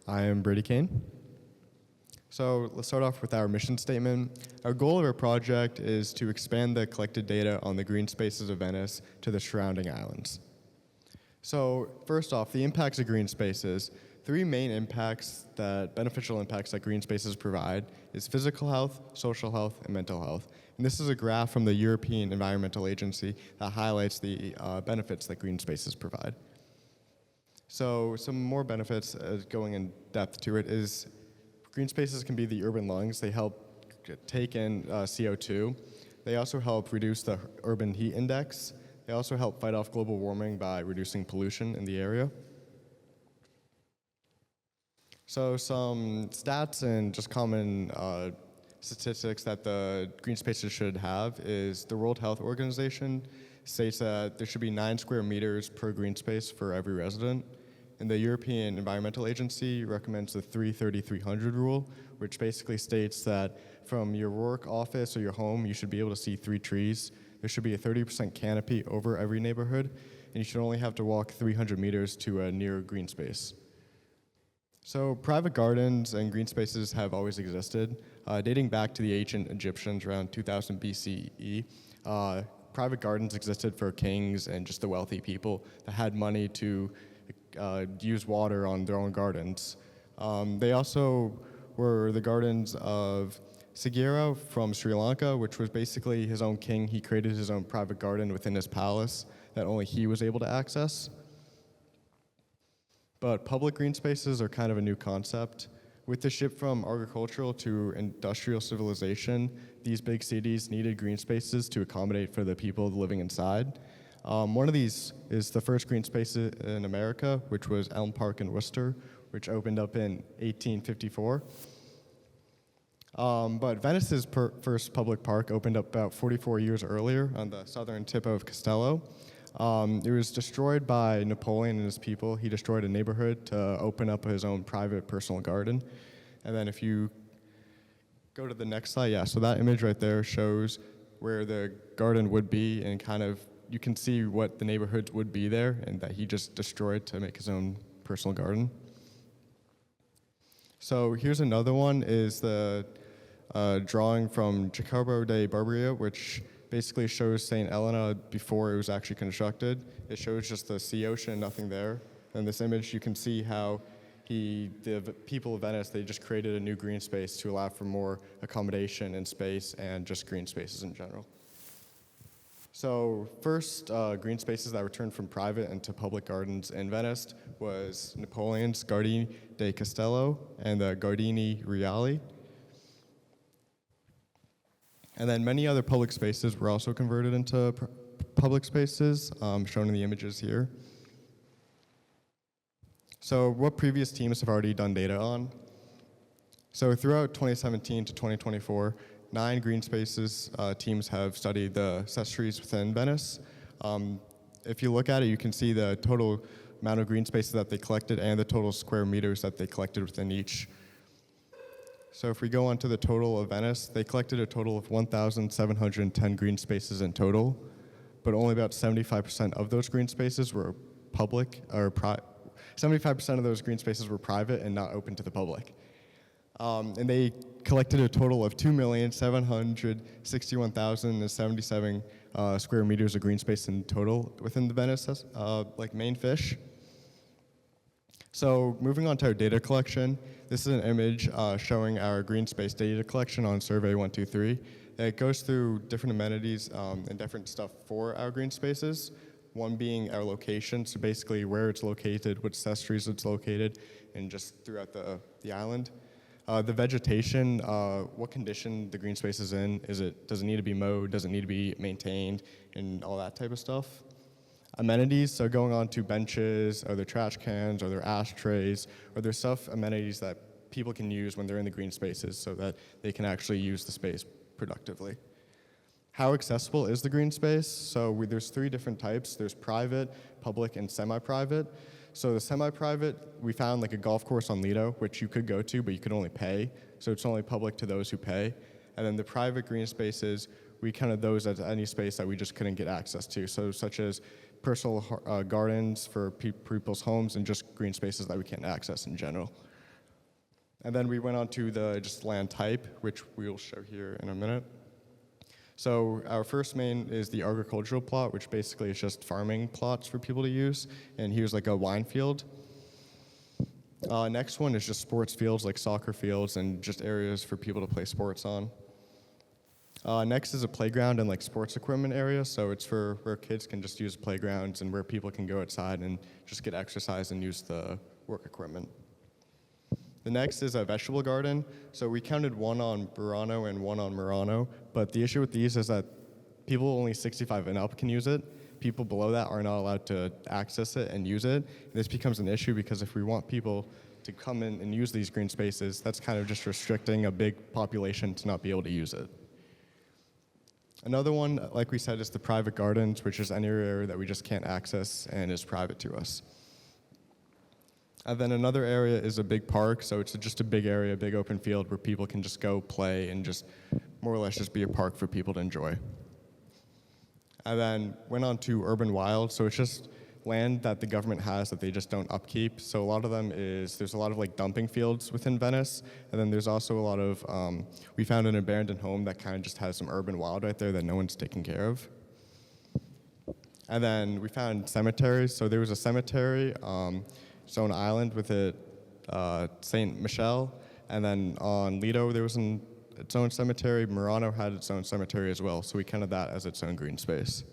I am Brady Kane. So let's start off with our mission statement. Our goal of our project is to expand the collected data on the green spaces of Venice to the surrounding islands. So first off, the impacts of green spaces. Three main beneficial impacts that green spaces provide is physical health, social health, and mental health. And this is a graph from the European Environmental Agency that highlights the benefits that green spaces provide. So some more benefits going in depth to it is green spaces can be the urban lungs. They help take in CO2. They also help reduce the urban heat index. They also help fight off global warming by reducing pollution in the area. So some stats and just common statistics that the green spaces should have is the World Health Organization states that there should be 9 square meters per green space for every resident. And the European Environmental Agency recommends the 330-300 rule, which basically states that from your work, office, or your home, you should be able to see 3 trees. There should be a 30% canopy over every neighborhood, and you should only have to walk 300 meters to a near green space. So private gardens and green spaces have always existed. Dating back to the ancient Egyptians around 2000 BCE, private gardens existed for kings and just the wealthy people that had money to use water on their own gardens. They also were the gardens of Sigiro from Sri Lanka, which was basically his own king. He created his own private garden within his palace that only he was able to access. But public green spaces are kind of a new concept. With the shift from agricultural to industrial civilization, these big cities needed green spaces to accommodate for the people living inside. One of these is the first green space in America, which was Elm Park in Worcester, which opened up in 1854. But Venice's first public park opened up about 44 years earlier on the southern tip of Castello. It was destroyed by Napoleon and his people. He destroyed a neighborhood to open up his own private personal garden. And then if you go to the next slide, yeah, so that image right there shows where the garden would be, and kind of you can see what the neighborhoods would be there and that he just destroyed to make his own personal garden. So here's another one, is the drawing from Jacopo de Barberia, which basically shows St. Helena before it was actually constructed. It shows just the sea ocean, nothing there. In this image, you can see how the people of Venice, they just created a new green space to allow for more accommodation and space and just green spaces in general. So first green spaces that returned from private into public gardens in Venice was Napoleon's Giardini de Castello and the Giardini Reali. And then many other public spaces were also converted into public spaces, shown in the images here. So what previous teams have already done data on? So throughout 2017 to 2024, 9 green spaces teams have studied the cestries within Venice. If you look at it, you can see the total amount of green spaces that they collected and the total square meters that they collected within each. So if we go on to the total of Venice, they collected a total of 1,710 green spaces in total, but only about 75% of those green spaces were public, or 75% of those green spaces were private and not open to the public. And they collected a total of 2,761,077 square meters of green space in total within the Venice main fish. So moving on to our data collection, this is an image showing our green space data collection on Survey 123. It goes through different amenities and different stuff for our green spaces, one being our location, so basically where it's located, which cestries it's located, and just throughout the island. The vegetation, what condition the green space is in, does it need to be mowed, does it need to be maintained, and all that type of stuff. Amenities, so going on to benches, are there trash cans, are there ashtrays, are there amenities that people can use when they're in the green spaces so that they can actually use the space productively. How accessible is the green space? So there's 3 different types. There's private, public, and semi-private. So the semi-private, we found like a golf course on Lido, which you could go to, but you could only pay. So it's only public to those who pay. And then the private green spaces, we counted those as any space that we just couldn't get access to. So such as personal gardens for people's homes and just green spaces that we can't access in general. And then we went on to the just land type, which we'll show here in a minute. So our first main is the agricultural plot, which basically is just farming plots for people to use. And here's like a wine field. Next one is just sports fields, like soccer fields and just areas for people to play sports on. Next is a playground and like sports equipment area. So it's for where kids can just use playgrounds and where people can go outside and just get exercise and use the work equipment. The next is a vegetable garden. So we counted one on Burano and one on Murano, but the issue with these is that people only 65 and up can use it. People below that are not allowed to access it and use it. This becomes an issue because if we want people to come in and use these green spaces, that's kind of just restricting a big population to not be able to use it. Another one, like we said, is the private gardens, which is any area that we just can't access and is private to us. And then another area is a big park, so it's just a big area, a big open field where people can just go play and just more or less just be a park for people to enjoy. And then went on to urban wild, so it's just land that the government has that they just don't upkeep. So a lot of them is, there's a lot of like dumping fields within Venice, and then there's also a lot of, we found an abandoned home that kind of just has some urban wild right there that no one's taking care of. And then we found cemeteries, so there was a cemetery, its own island with it, St. Michel, and then on Lido there was its own cemetery. Murano had its own cemetery as well, so we counted that as its own green space.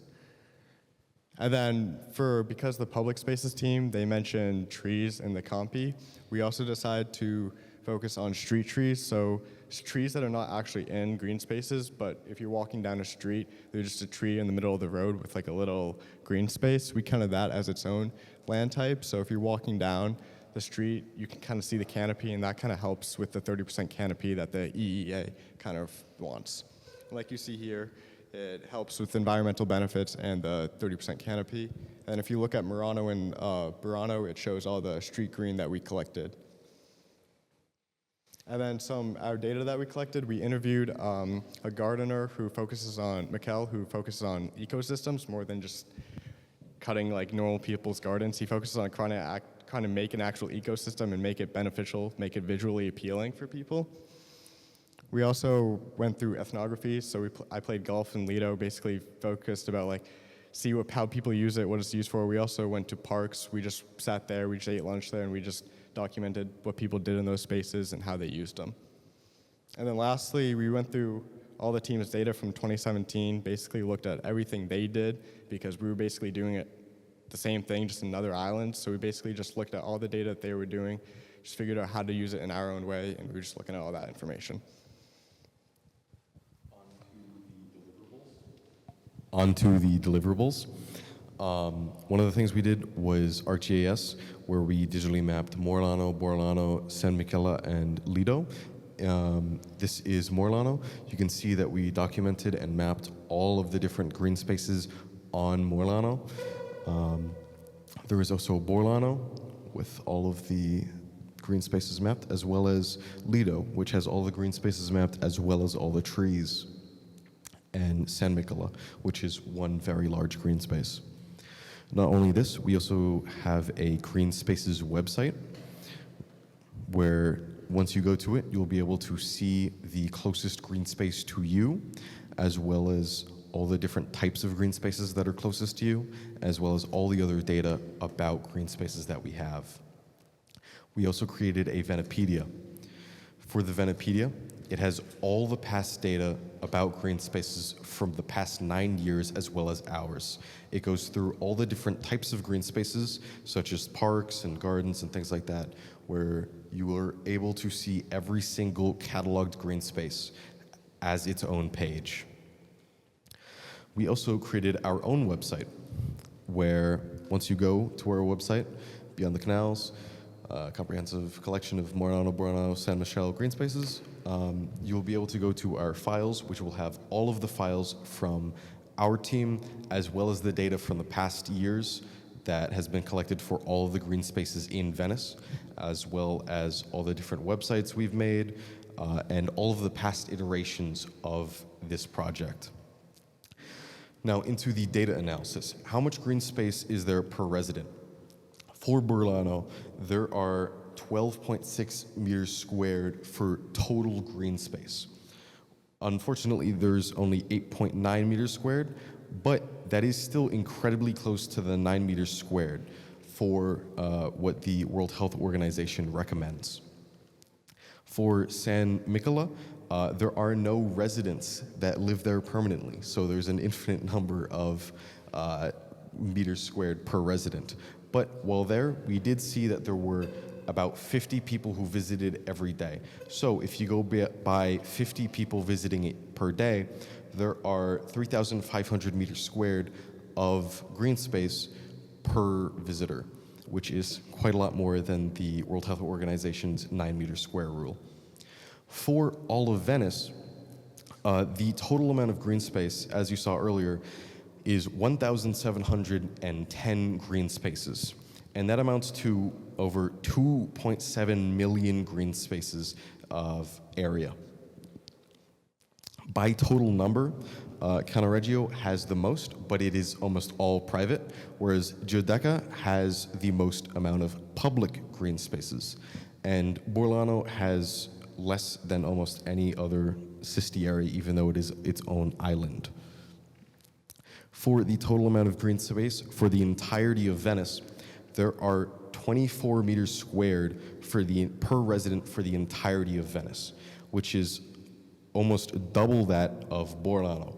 And then because the public spaces team, they mentioned trees in the Compi, we also decided to focus on street trees, so trees that are not actually in green spaces, but if you're walking down a street, there's just a tree in the middle of the road with like a little green space. We counted that as its own land type, so if you're walking down the street, you can kind of see the canopy, and that kind of helps with the 30% canopy that the EEA kind of wants. Like you see here, it helps with environmental benefits and the 30% canopy. And if you look at Murano and Burano, it shows all the street green that we collected. And then our data that we collected, we interviewed a gardener who focuses on, Mikkel, who focuses on ecosystems more than just cutting like normal people's gardens. He focuses on trying to make an actual ecosystem and make it beneficial, make it visually appealing for people. We also went through ethnography, so I played golf in Lido, basically focused about like, see how people use it, what it's used for. We also went to parks, we just sat there, we just ate lunch there, and we just documented what people did in those spaces and how they used them. And then lastly, we went through all the team's data from 2017, basically looked at everything they did, because we were basically doing it the same thing, just in another island. So we basically just looked at all the data that they were doing, just figured out how to use it in our own way, and we were just looking at all that information. Onto the deliverables. One of the things we did was ArcGIS, where we digitally mapped Morlano, Borlano, San Michele, and Lido. This is Morlano. You can see that we documented and mapped all of the different green spaces on Morlano. There is also Borlano with all of the green spaces mapped, as well as Lido, which has all the green spaces mapped, as well as all the trees, and San Michele, which is one very large green space. Not only this, we also have a green spaces website where once you go to it, you'll be able to see the closest green space to you, as well as all the different types of green spaces that are closest to you, as well as all the other data about green spaces that we have. We also created a Venepedia. For the Venepedia, it has all the past data about green spaces from the past 9 years, as well as ours. It goes through all the different types of green spaces, such as parks and gardens and things like that, where you are able to see every single cataloged green space as its own page. We also created our own website, where once you go to our website, Beyond the Canals, comprehensive collection of Morano, Borano, San Michele green spaces, you'll be able to go to our files, which will have all of the files from our team, as well as the data from the past years that has been collected for all of the green spaces in Venice, as well as all the different websites we've made, and all of the past iterations of this project. Now into the data analysis. How much green space is there per resident? For Burlano, there are 12.6 meters squared for total green space. Unfortunately, there's only 8.9 meters squared, but that is still incredibly close to the 9 meters squared for what the World Health Organization recommends. For San Michela, there are no residents that live there permanently, so there's an infinite number of meters squared per resident. But while there, we did see that there were about 50 people who visited every day. So if you go by 50 people visiting it per day, there are 3,500 meters squared of green space per visitor, which is quite a lot more than the World Health Organization's 9 meter square rule. For all of Venice, the total amount of green space, as you saw earlier, is 1,710 green spaces. And that amounts to over 2.7 million green spaces of area. By total number, Cannaregio has the most, but it is almost all private, whereas Giudecca has the most amount of public green spaces. And Burlano has less than almost any other cistieri, even though it is its own island. For the total amount of green space for the entirety of Venice, there are 24 meters squared per resident for the entirety of Venice, which is almost double that of Burlano.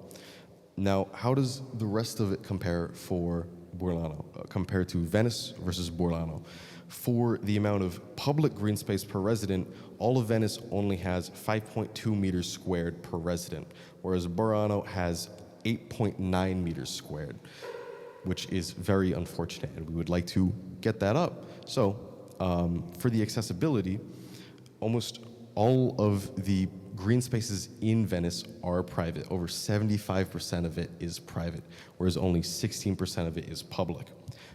Now, how does the rest of it compare for Burlano, compared to Venice versus Burlano? For the amount of public green space per resident, all of Venice only has 5.2 meters squared per resident, whereas Burlano has 8.9 meters squared, which is very unfortunate, and we would like to get that up. So, for the accessibility, almost all of the green spaces in Venice are private. Over 75% of it is private, whereas only 16% of it is public.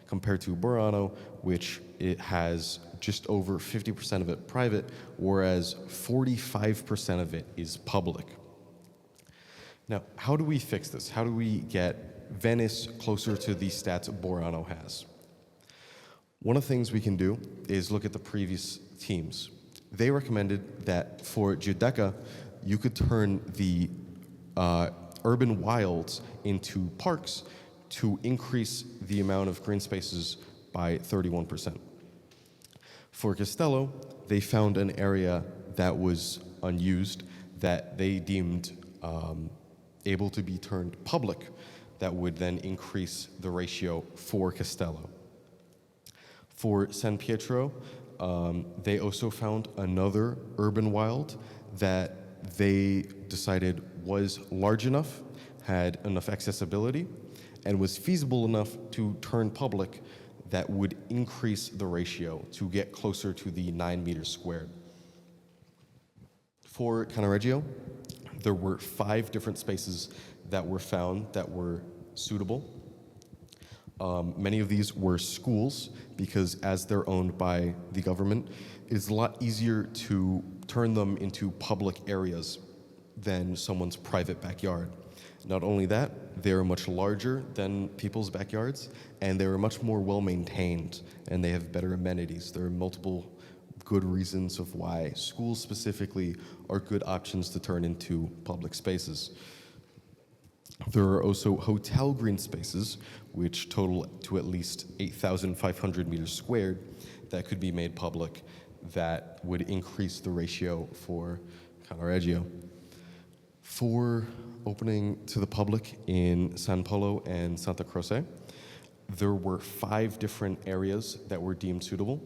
Compared to Burlano, which it has just over 50% of it private, whereas 45% of it is public. Now, how do we fix this? How do we get Venice closer to the stats Burlano has? One of the things we can do is look at the previous teams. They recommended that for Giudecca, you could turn the urban wilds into parks to increase the amount of green spaces by 31%. For Castello, they found an area that was unused that they deemed able to be turned public that would then increase the ratio for Castello. For San Pietro, they also found another urban wild that they decided was large enough, had enough accessibility, and was feasible enough to turn public that would increase the ratio to get closer to the 9 meters squared. For Cannaregio, there were 5 different spaces that were found that were suitable. Many of these were schools because as they're owned by the government, it's a lot easier to turn them into public areas than someone's private backyard. Not only that, they're much larger than people's backyards, and they're much more well-maintained, and they have better amenities. There are multiple good reasons of why schools specifically are good options to turn into public spaces. There are also hotel green spaces, which total to at least 8,500 meters squared, that could be made public, that would increase the ratio for Cannaregio. For opening to the public in San Polo and Santa Croce, there were 5 different areas that were deemed suitable,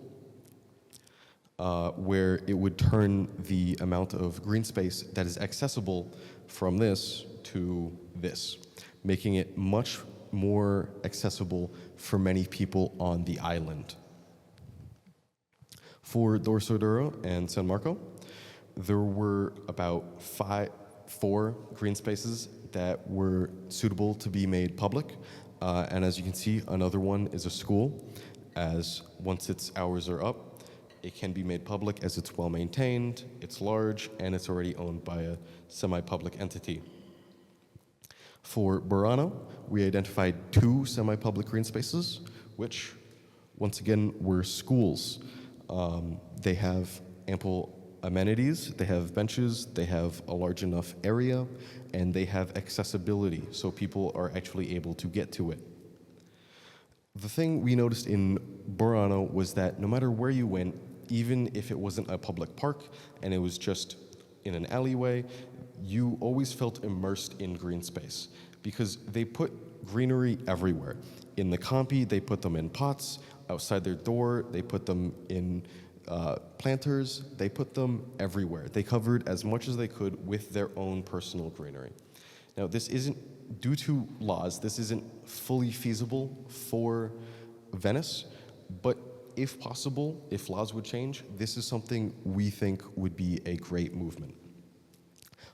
where it would turn the amount of green space that is accessible from this to this, making it much more accessible for many people on the island. For Dorso Duro and San Marco, there were about 4 green spaces that were suitable to be made public. And as you can see, another one is a school, as once its hours are up, it can be made public as it's well-maintained, it's large, and it's already owned by a semi-public entity. For Burano, we identified 2 semi-public green spaces, which, once again, were schools. They have ample amenities, they have benches, they have a large enough area, and they have accessibility, so people are actually able to get to it. The thing we noticed in Burano was that no matter where you went, even if it wasn't a public park and it was just in an alleyway, you always felt immersed in green space because they put greenery everywhere. In the campi, they put them in pots. Outside their door, they put them in planters. They put them everywhere. They covered as much as they could with their own personal greenery. Now, this isn't, due to laws, this isn't fully feasible for Venice, but if possible, if laws would change, this is something we think would be a great movement.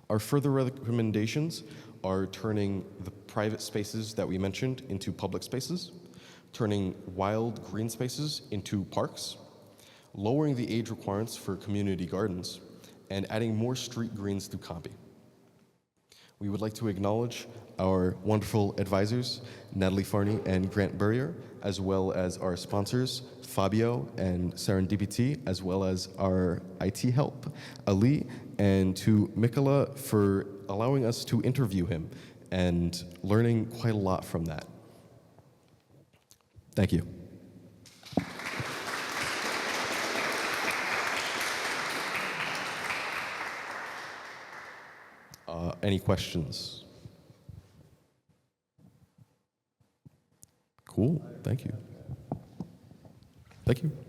Our further recommendations are turning the private spaces that we mentioned into public spaces, turning wild green spaces into parks, lowering the age requirements for community gardens, and adding more street greens to campi. We would like to acknowledge our wonderful advisors, Natalie Farney and Grant Burrier, as well as our sponsors, Fabio and Serendipity, as well as our IT help, Ali, and to Mikola for allowing us to interview him and learning quite a lot from that. Thank you. Any questions? Cool, thank you. Thank you.